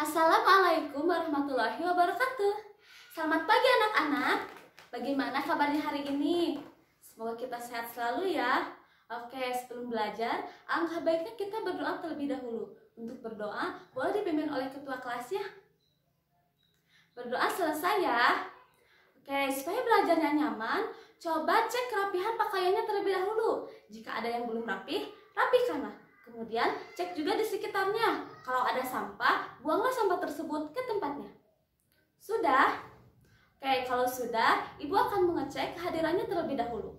Assalamualaikum warahmatullahi wabarakatuh. Selamat pagi anak-anak. Bagaimana kabarnya hari ini? Semoga kita sehat selalu ya. Oke, sebelum belajar, alangkah baiknya kita berdoa terlebih dahulu. Untuk berdoa, boleh dipimpin oleh ketua kelas ya. Berdoa selesai ya. Oke, supaya belajarnya nyaman, coba cek kerapihan pakaiannya terlebih dahulu. Jika ada yang belum rapih, rapihkanlah. Kemudian cek juga di sekitarnya. Kalau ada sampah, buanglah sampah tersebut ke tempatnya. Sudah? Oke, kalau sudah, Ibu akan mengecek kehadirannya terlebih dahulu.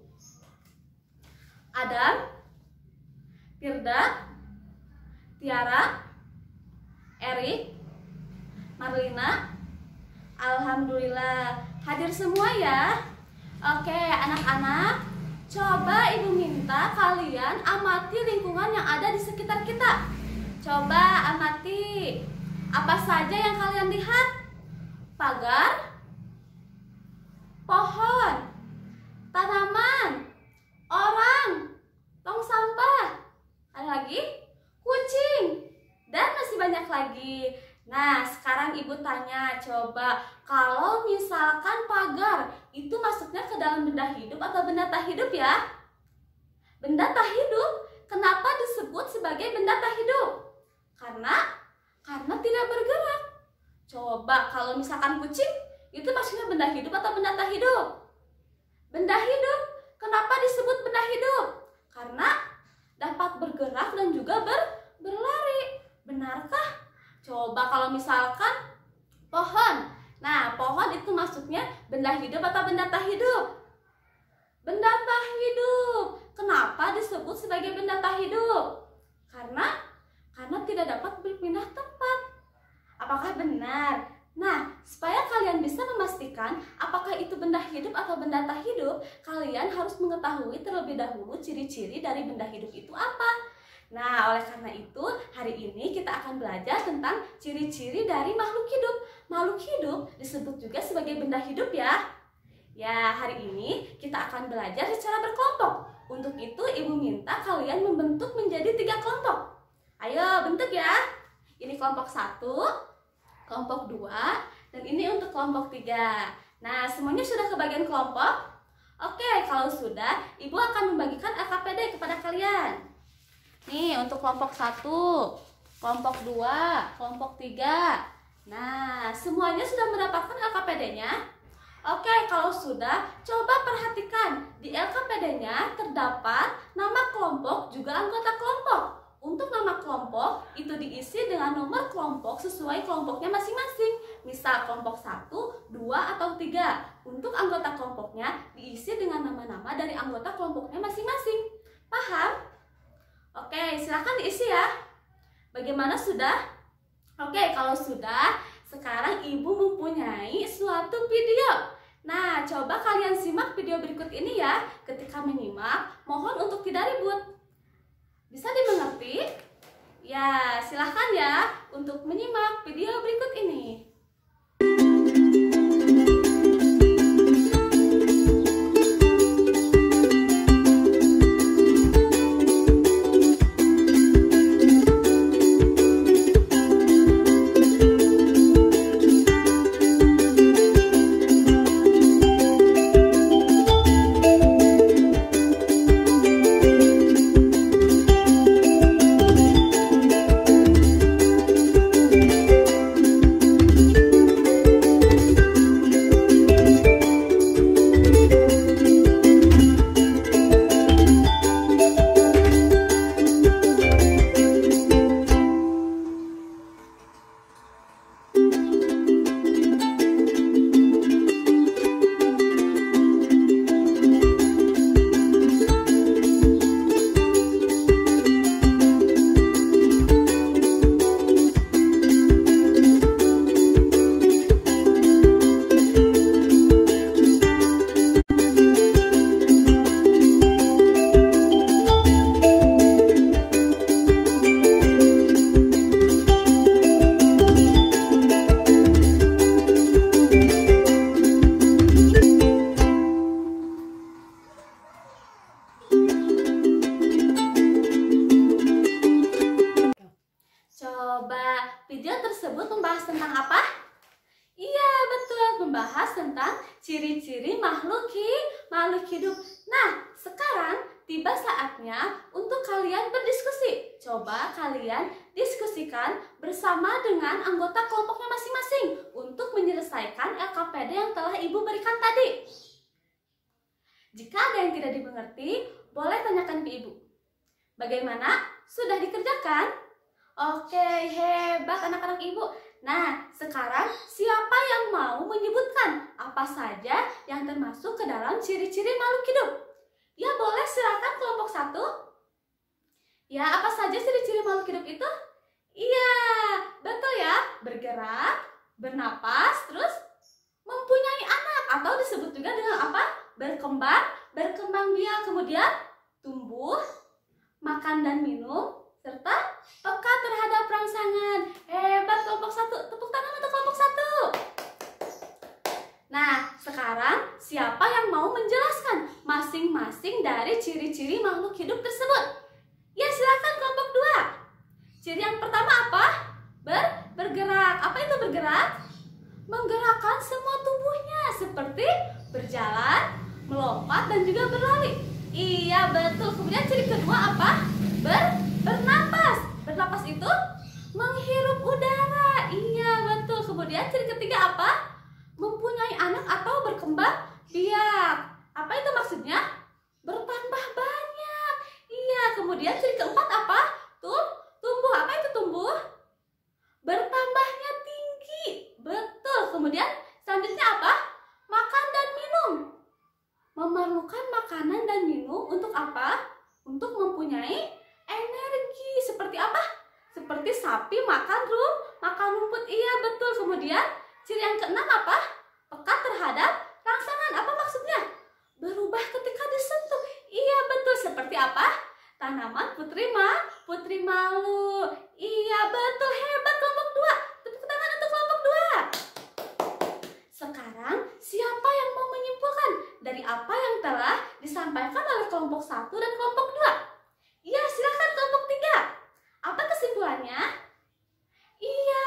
Adam, Firda, Tiara, Erik, Marlina. Alhamdulillah, hadir semua ya. Oke, anak-anak, coba Ibu minta kalian amati lingkungan yang ada di sekitar kita. Coba amati. Apa saja yang kalian lihat? Pagar, pohon, tanaman, orang, tong sampah, ada lagi kucing, dan masih banyak lagi. Nah, sekarang Ibu tanya, coba kalau misalkan pagar itu masuknya ke dalam benda hidup atau benda tak hidup ya? Benda tak hidup. Kenapa disebut sebagai benda tak hidup? Karena tidak bergerak. Coba kalau misalkan kucing itu masuknya benda hidup atau benda tak hidup? Benda hidup. Kenapa disebut benda hidup? Karena dapat bergerak dan juga berlari. Benarkah? Coba kalau misalkan pohon. Nah, pohon itu masuknya benda hidup atau benda tak hidup? Benda tak hidup. Kenapa disebut sebagai benda tak hidup? Karena tidak dapat berpindah tempat. Apakah benar? Nah, supaya kalian bisa memastikan apakah itu benda hidup atau benda tak hidup, kalian harus mengetahui terlebih dahulu ciri-ciri dari benda hidup itu apa. Nah, oleh karena itu, hari ini kita akan belajar tentang ciri-ciri dari makhluk hidup. Makhluk hidup disebut juga sebagai benda hidup ya. Ya, hari ini kita akan belajar secara berkelompok. Untuk itu, Ibu minta kalian membentuk menjadi 3 kelompok. Ayo, bentuk ya. Ini kelompok 1, kelompok 2, dan ini untuk kelompok 3. Nah, semuanya sudah kebagian kelompok? Oke, kalau sudah, Ibu akan membagikan LKPD kepada kalian. Nih, untuk kelompok 1, kelompok 2, kelompok 3. Nah, semuanya sudah mendapatkan LKPD-nya? Oke, kalau sudah, coba perhatikan. Di LKPD-nya terdapat nama kelompok juga anggota kelompok. Untuk nama kelompok, itu diisi dengan nomor kelompok sesuai kelompoknya masing-masing. Misal kelompok 1, 2, atau 3. Untuk anggota kelompoknya diisi dengan nama-nama dari anggota kelompoknya masing-masing. Paham? Oke, silahkan diisi ya. Bagaimana sudah? Oke, kalau sudah, sekarang Ibu mempunyai suatu video. Nah, coba kalian simak video berikut ini ya. Ketika menyimak, mohon untuk tidak ribut. Bisa dimengerti? Ya, silahkan ya untuk menyimak video berikut ini. video tersebut membahas tentang apa? Iya, betul, membahas tentang ciri-ciri makhluk hidup. Nah, sekarang tiba saatnya untuk kalian berdiskusi. Coba kalian diskusikan bersama dengan anggota kelompoknya masing-masing untuk menyelesaikan LKPD yang telah Ibu berikan tadi. Jika ada yang tidak dimengerti, boleh tanyakan ke Ibu. Bagaimana? Sudah dikerjakan? Oke, hebat anak-anak Ibu. Nah, sekarang siapa yang mau menyebutkan apa saja yang termasuk ke dalam ciri-ciri makhluk hidup? Ya, boleh, silakan kelompok 1. Ya, apa saja ciri-ciri makhluk hidup itu? Iya, betul ya. Bergerak, bernapas, terus mempunyai anak atau disebut juga dengan apa? Berkembang biak, kemudian tumbuh, makan dan minum, serta peka terhadap rangsangan. Hebat kelompok 1. Tepuk tangan untuk kelompok 1. Nah, sekarang siapa yang mau menjelaskan masing-masing dari ciri-ciri makhluk hidup tersebut? Ya, silakan kelompok 2. Ciri yang pertama apa? Bergerak. Apa itu bergerak? Menggerakkan semua tubuhnya seperti berjalan, melompat, dan juga berlari. Iya, betul. Kemudian ciri kedua apa? Bernapas. Bernapas itu menghirup udara. Iya, betul. Kemudian ciri ketiga apa? Mempunyai anak atau berkembang biak. Apa itu maksudnya? Bertambah banyak. Iya, kemudian ciri keempat apa? Tumbuh. Apa itu tumbuh? Bertambahnya tinggi. Betul. Kemudian selanjutnya apa? Makan dan minum. Memerlukan makanan dan minum untuk apa? Untuk mempunyai energi. Seperti apa? Seperti sapi makan rumput. Iya, betul. Kemudian ciri yang keenam apa? Peka terhadap rangsangan. Apa maksudnya? Berubah ketika disentuh. Iya, betul. Seperti apa? Tanaman putri malu. Iya, betul. Hebat kelompok 2. Tepuk tangan untuk kelompok 2. Sekarang siapa yang mau menyimpulkan dari apa yang telah disampaikan oleh kelompok 1 dan kelompok 2? Iya, silakan kelompok 3. Apa kesimpulannya? Iya,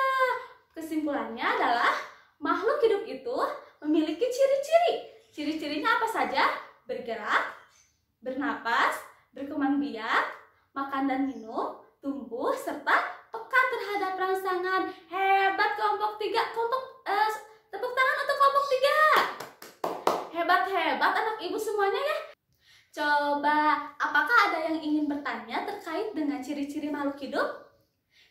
kesimpulannya adalah makhluk hidup itu memiliki ciri-ciri. Ciri-cirinya apa saja? Bergerak, bernapas, berkembang biak, makan dan minum, tumbuh, serta peka terhadap rangsangan. Hebat kelompok 3. Tepuk tangan untuk kelompok 3. Hebat anak Ibu semuanya ya. Coba, apakah ada yang ingin bertanya terkait dengan ciri-ciri makhluk hidup?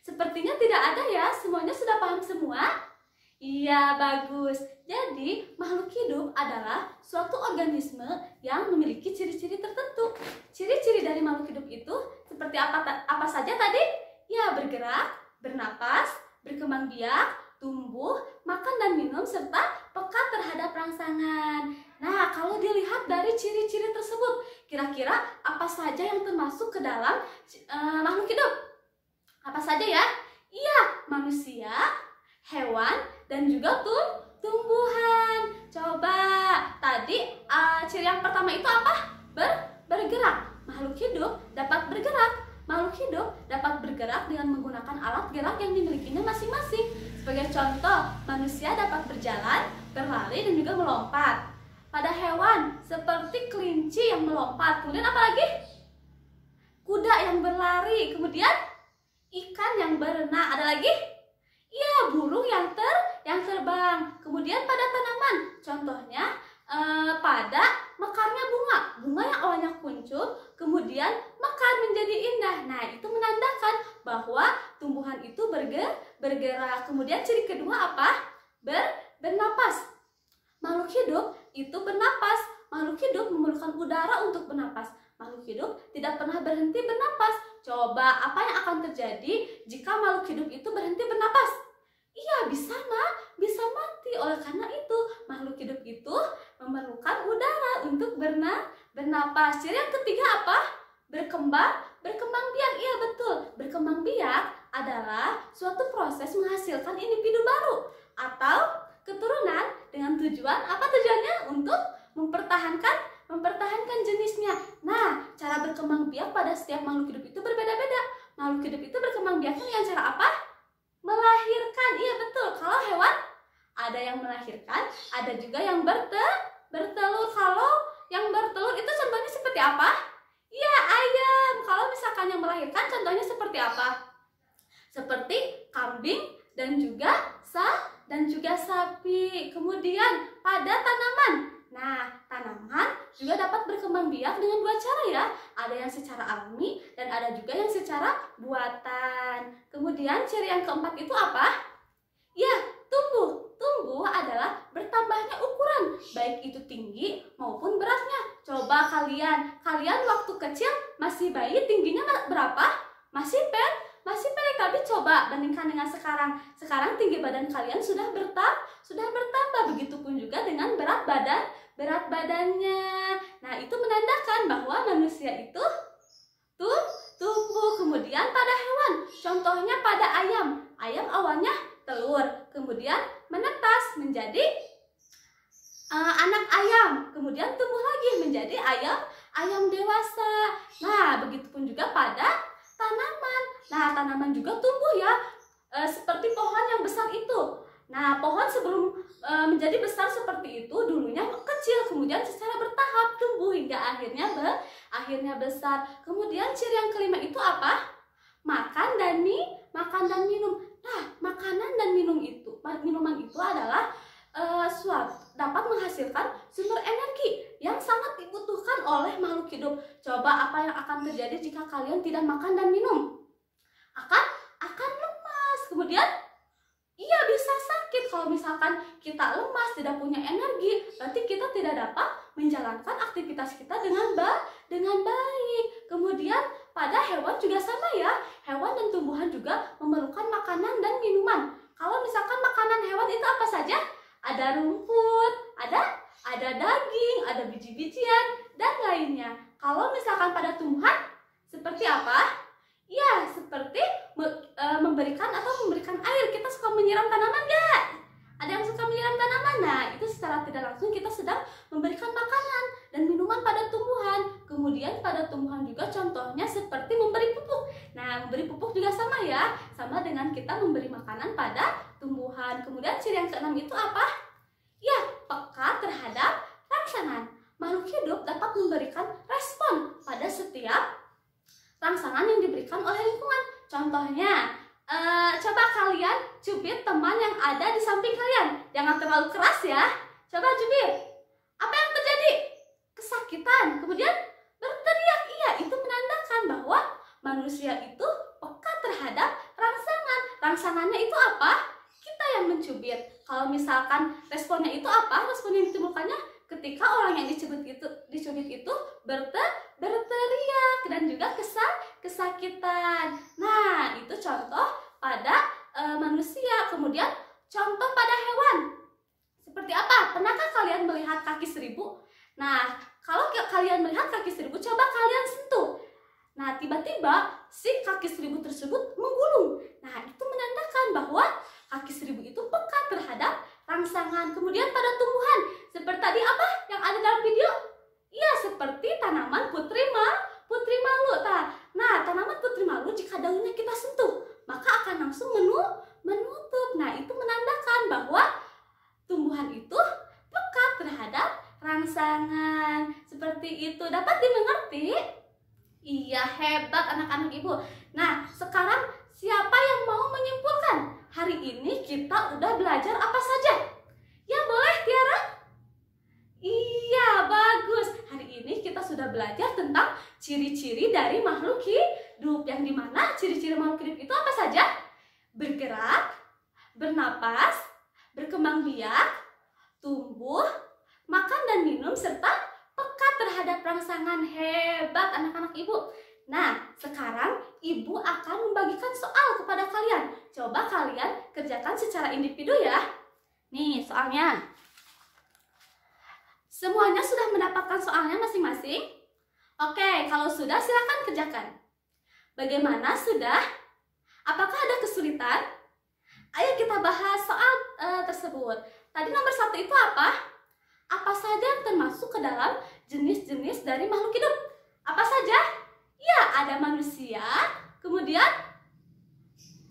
Sepertinya tidak ada ya, semuanya sudah paham semua? Iya, bagus. Jadi, makhluk hidup adalah suatu organisme yang memiliki ciri-ciri tertentu. Ciri-ciri dari makhluk hidup itu seperti apa saja tadi? Ya, bergerak, bernapas, berkembang biak, tumbuh, makan dan minum, serta peka terhadap rangsangan. Nah, kalau dilihat dari ciri-ciri tersebut, kira-kira apa saja yang termasuk ke dalam makhluk hidup? Apa saja ya? Iya, manusia, hewan, dan juga tumbuhan. Coba, tadi ciri yang pertama itu apa? Bergerak. Makhluk hidup dapat bergerak. Makhluk hidup dapat bergerak dengan menggunakan alat gerak yang dimilikinya masing-masing. Sebagai contoh, manusia dapat berjalan, berlari, dan juga melompat. Pada hewan, seperti kelinci yang melompat. Kemudian apa lagi? Kuda yang berlari. Kemudian ikan yang berenang. Ada lagi? Iya, burung yang terbang. Kemudian pada tanaman, contohnya pada mekarnya bunga yang awalnya kuncup, kemudian mekar menjadi indah. Nah, itu menandakan bahwa tumbuhan itu bergerak. Kemudian ciri kedua apa? Bernapas. Makhluk hidup itu bernapas. Makhluk hidup memerlukan udara untuk bernapas. Makhluk hidup tidak pernah berhenti bernapas. Coba, apa yang akan terjadi jika makhluk hidup itu berhenti bernapas? Iya, bisa mati. Oleh karena itu, makhluk hidup itu memerlukan udara untuk bernapas. Ciri yang ketiga apa? Berkembang biak. Iya, betul. Berkembang biak adalah suatu proses menghasilkan individu baru atau keturunan dengan tujuan apa tujuannya? Untuk mempertahankan jenisnya. Nah, cara berkembang biak pada setiap makhluk hidup itu berbeda-beda. Makhluk hidup itu berkembang biaknya dengan cara apa? melahirkan, ada juga yang bertelur. Kalau yang bertelur itu contohnya seperti apa? Iya, ayam. Kalau misalkan yang melahirkan contohnya seperti apa? Seperti kambing dan juga sapi. Kemudian pada tanaman. Nah, tanaman juga dapat berkembang biak dengan dua cara ya. Ada yang secara alami dan ada juga yang secara buatan. Kemudian ciri yang keempat itu apa? Ya, tumbuh. Tumbuh adalah bertambahnya ukuran, baik itu tinggi maupun beratnya. Coba kalian waktu kecil masih bayi tingginya berapa? Masih pendek, tapi coba bandingkan dengan sekarang. Sekarang tinggi badan kalian sudah bertambah. Begitupun juga dengan berat badannya. Nah, itu menandakan bahwa manusia itu tumbuh. Kemudian pada hewan, contohnya pada ayam. Ayam awalnya telur, kemudian menetas menjadi anak ayam, kemudian tumbuh lagi menjadi ayam dewasa. Nah, begitupun juga pada tanaman. Nah, tanaman juga tumbuh ya, seperti pohon yang besar itu. Nah, pohon sebelum menjadi besar seperti itu dulunya kecil, kemudian secara bertahap tumbuh hingga akhirnya besar. Kemudian ciri yang kelima itu apa? Makan dan minum. Nah, makanan dan minuman itu adalah dapat menghasilkan sumber energi yang sangat dibutuhkan oleh makhluk hidup. Coba apa yang akan terjadi jika kalian tidak makan dan minum? Akan lemas. Kemudian iya, bisa sakit. Kalau misalkan kita lemas, tidak punya energi, berarti kita tidak dapat menjalankan aktivitas kita dengan baik. Kemudian pada hewan juga sama ya. Hewan dan tumbuhan juga memerlukan makanan dan minuman. Kalau misalkan makanan hewan itu apa saja? Ada rumput, ada daging, ada biji-bijian, dan lainnya. Kalau misalkan pada tumbuhan, seperti apa? Ya, seperti memberikan air. Kita suka menyiram tanaman nggak? Ada yang suka menyiram tanaman? Nah, itu secara tidak langsung kita sedang memberikan makanan dan minuman pada tumbuhan. Kemudian pada tumbuhan juga contohnya seperti memberi pupuk. Nah, memberi pupuk juga sama ya, sama dengan kita memberi makanan pada tumbuhan. Kemudian ciri yang keenam itu apa? Ya, peka terhadap rangsangan. Makhluk hidup dapat memberikan respon pada setiap rangsangan yang diberikan oleh lingkungan. Contohnya, coba kalian cubit teman yang ada di samping kalian. Jangan terlalu keras ya. Coba cubit. Apa yang terjadi? Kesakitan. Kemudian berteriak. Iya, itu menandakan bahwa manusia itu peka terhadap rangsangan. Rangsangannya itu apa? Kita yang mencubit. Kalau misalkan responnya itu apa? Respon yang ditimbulkannya ketika orang yang dicubit itu berteriak dan juga kesakitan. Nah, itu contoh pada manusia. Kemudian contoh pada hewan. Seperti apa? Pernahkah kalian melihat kaki seribu? Nah, kalau kalian melihat kaki seribu, coba kalian sentuh. Nah, tiba-tiba si kaki seribu tersebut menggulung. Nah, itu menandakan bahwa kaki seribu itu peka terhadap rangsangan. Kemudian pada tumbuhan, seperti tadi apa yang ada dalam video? Iya, seperti tanaman putri malu. Nah, tanaman putri malu jika daunnya kita sentuh, maka akan langsung menutup. Nah, itu menandakan bahwa tumbuhan itu peka terhadap rangsangan. Seperti itu. Dapat dimengerti? Iya, hebat anak-anak ibu. Nah, sekarang siapa yang mau menyimpulkan? Hari ini kita udah belajar apa saja? Ya, boleh Tiara? Iya, bagus. Hari ini kita sudah belajar tentang ciri-ciri dari makhluk hidup. Yang dimana ciri-ciri makhluk hidup itu apa saja? Bergerak, bernapas, berkembang biak, tumbuh, makan dan minum, serta peka terhadap rangsangan. Hebat anak-anak ibu. Nah, sekarang ibu akan membagikan soal kepada kalian. Coba kalian kerjakan secara individu ya. Nih soalnya. Semuanya sudah mendapatkan soalnya masing-masing? Oke, kalau sudah silakan kerjakan. Bagaimana sudah? Apakah ada kesulitan? Ayo kita bahas soal tersebut. Tadi nomor 1 itu apa? Apa saja yang termasuk ke dalam jenis-jenis dari makhluk hidup? Apa saja? Ya, ada manusia, kemudian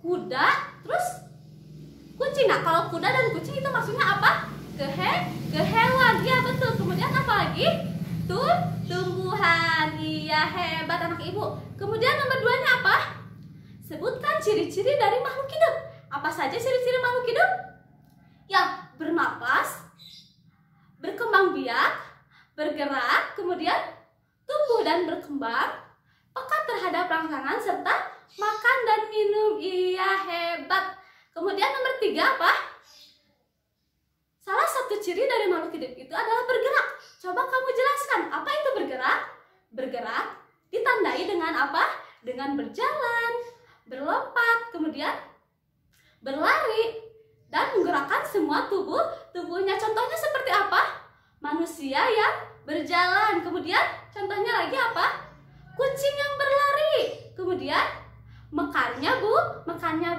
kuda, terus kucing. Nah, kalau kuda dan kucing itu maksudnya apa? ke hewan. Iya betul. Kemudian apa lagi? Tumbuhan. Iya, hebat anak ibu. Kemudian nomor 2-nya apa? Sebutkan ciri-ciri dari makhluk hidup. Apa saja ciri-ciri makhluk hidup? Yang bernapas, berkembang biak, bergerak, kemudian tumbuh dan berkembang, peka terhadap rangsangan, serta makan dan minum. Iya, hebat. Kemudian nomor 3 apa? Salah satu ciri dari makhluk hidup itu adalah bergerak. Coba kamu jelaskan, apa itu bergerak? Bergerak ditandai dengan apa? Dengan berjalan, berlompat, kemudian berlari, dan menggerakkan semua tubuhnya. Contohnya seperti apa? Manusia yang berjalan. Kemudian contohnya lagi apa? Kucing yang berlari. Kemudian mekannya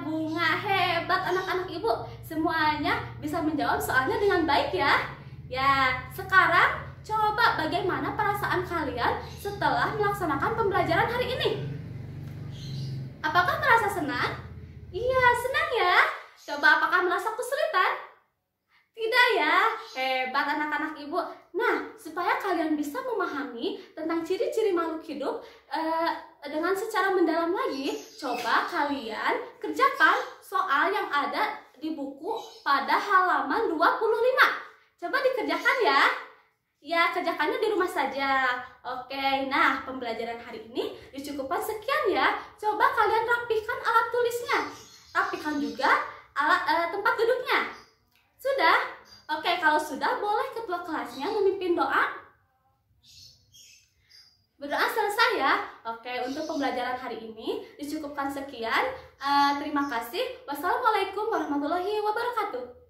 bunga. Hebat anak-anak ibu. Semuanya bisa menjawab soalnya dengan baik ya. Ya, sekarang coba bagaimana perasaan kalian setelah melaksanakan pembelajaran hari ini? Apakah merasa senang? Iya, senang ya. Coba apakah merasa kesulitan? Tidak ya. Hebat anak-anak ibu. Nah, supaya kalian bisa memahami tentang ciri-ciri makhluk hidup dengan secara mendalam lagi, coba kalian kerjakan soal yang ada di buku pada halaman 25. Coba dikerjakan ya. Ya, kerjakannya di rumah saja. Oke, nah pembelajaran hari ini dicukupkan sekian ya. Coba kalian rapihkan alat tulisnya. Rapihkan juga alat tempat duduknya. Sudah? Oke, kalau sudah boleh ketua kelasnya memimpin doa. Berdoa selesai ya. Oke, untuk pembelajaran hari ini dicukupkan sekian. Terima kasih. Wassalamualaikum warahmatullahi wabarakatuh.